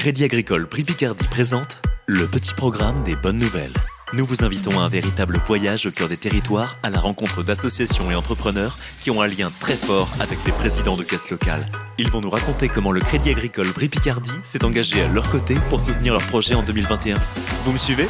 Crédit Agricole Prix Picardie présente le petit programme des bonnes nouvelles. Nous vous invitons à un véritable voyage au cœur des territoires à la rencontre d'associations et entrepreneurs qui ont un lien très fort avec les présidents de caisses locales. Ils vont nous raconter comment le Crédit Agricole Prix Picardie s'est engagé à leur côté pour soutenir leur projet en 2021. Vous me suivez ?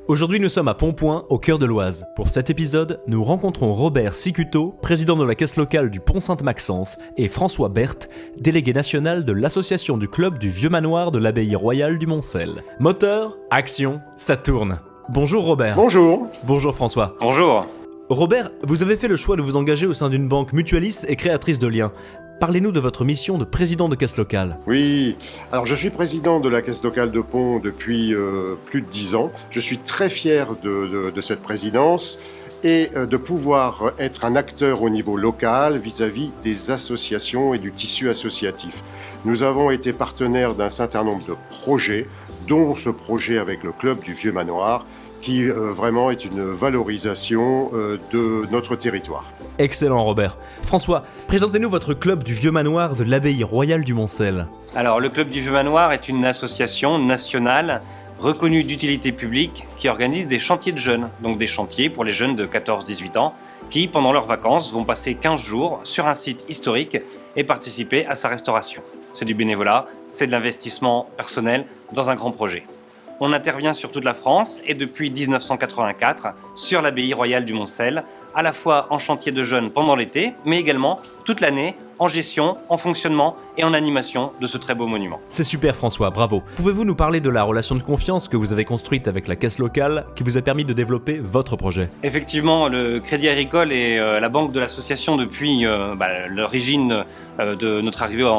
Aujourd'hui, nous sommes à Pontpoint, au cœur de l'Oise. Pour cet épisode, nous rencontrons Robert Sicuto, président de la caisse locale du Pont-Sainte-Maxence, et François Berthe, délégué national de l'association du club du Vieux Manoir de l'Abbaye Royale du Moncel. Moteur, action, ça tourne. Bonjour Robert. Bonjour. Bonjour François. Bonjour. Robert, vous avez fait le choix de vous engager au sein d'une banque mutualiste et créatrice de liens. Parlez-nous de votre mission de président de caisse locale. Oui, alors je suis président de la caisse locale de Pont depuis plus de 10 ans. Je suis très fier de cette présidence et de pouvoir être un acteur au niveau local vis-à-vis des associations et du tissu associatif. Nous avons été partenaires d'un certain nombre de projets, dont ce projet avec le club du Vieux Manoir, qui vraiment est une valorisation de notre territoire. Excellent Robert. François, présentez-nous votre club du Vieux Manoir de l'Abbaye Royale du Moncel. Alors, le Club du Vieux Manoir est une association nationale reconnue d'utilité publique qui organise des chantiers de jeunes, donc des chantiers pour les jeunes de 14-18 ans, qui, pendant leurs vacances, vont passer 15 jours sur un site historique et participer à sa restauration. C'est du bénévolat, c'est de l'investissement personnel dans un grand projet. On intervient sur toute la France et depuis 1984 sur l'Abbaye Royale du Moncel, à la fois en chantier de jeunes pendant l'été, mais également toute l'année en gestion, en fonctionnement et en animation de ce très beau monument. C'est super François, bravo. Pouvez-vous nous parler de la relation de confiance que vous avez construite avec la caisse locale qui vous a permis de développer votre projet ? Effectivement, le Crédit Agricole est la banque de l'association depuis l'origine de notre arrivée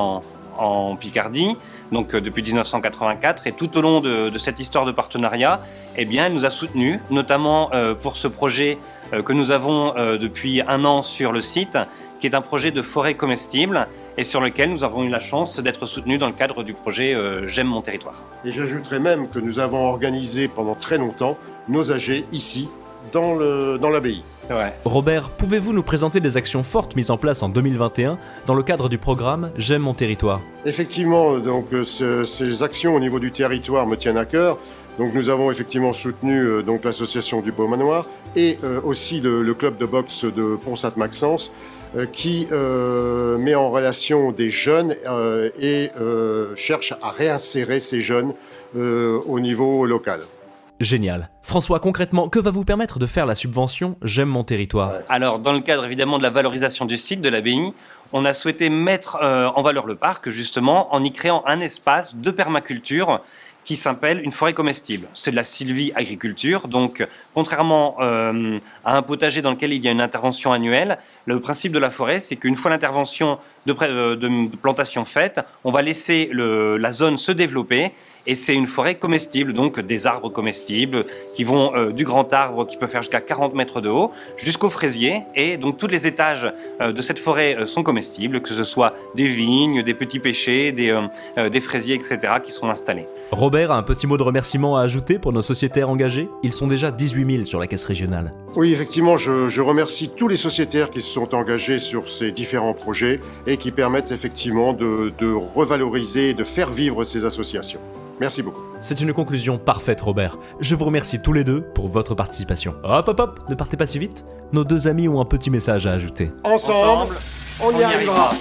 en Picardie, donc depuis 1984, et tout au long de cette histoire de partenariat, eh bien, elle nous a soutenus, notamment pour ce projet que nous avons depuis 1 an sur le site, qui est un projet de forêt comestible et sur lequel nous avons eu la chance d'être soutenus dans le cadre du projet J'aime mon territoire. Et j'ajouterais même que nous avons organisé pendant très longtemps nos AG ici, dans l'abbaye. Ouais. Robert, pouvez-vous nous présenter des actions fortes mises en place en 2021 dans le cadre du programme J'aime mon territoire ? Effectivement, donc ces actions au niveau du territoire me tiennent à cœur. Donc nous avons effectivement soutenu donc l'association du Beau Manoir et aussi le club de boxe de Pont-Sainte-Maxence qui met en relation des jeunes et cherche à réinsérer ces jeunes au niveau local. Génial. François, concrètement, que va vous permettre de faire la subvention J'aime mon territoire ? Alors, dans le cadre évidemment de la valorisation du site de l'abbaye, on a souhaité mettre en valeur le parc, justement, en y créant un espace de permaculture qui s'appelle une forêt comestible. C'est de la sylvi-agriculture, donc contrairement à un potager dans lequel il y a une intervention annuelle, le principe de la forêt, c'est qu'une fois l'intervention de plantation faite, on va laisser la zone se développer. Et c'est une forêt comestible, donc des arbres comestibles qui vont du grand arbre qui peut faire jusqu'à 40 mètres de haut jusqu'au fraisier. Et donc tous les étages de cette forêt sont comestibles, que ce soit des vignes, des petits pêchers, des fraisiers, etc. qui sont installés. Robert a un petit mot de remerciement à ajouter pour nos sociétaires engagés ? Ils sont déjà 18 000 sur la caisse régionale. Oui, effectivement, je remercie tous les sociétaires qui se sont engagés sur ces différents projets et qui permettent effectivement de revaloriser et de faire vivre ces associations. Merci beaucoup. C'est une conclusion parfaite, Robert. Je vous remercie tous les deux pour votre participation. Hop, ne partez pas si vite. Nos deux amis ont un petit message à ajouter. Ensemble, on y arrivera.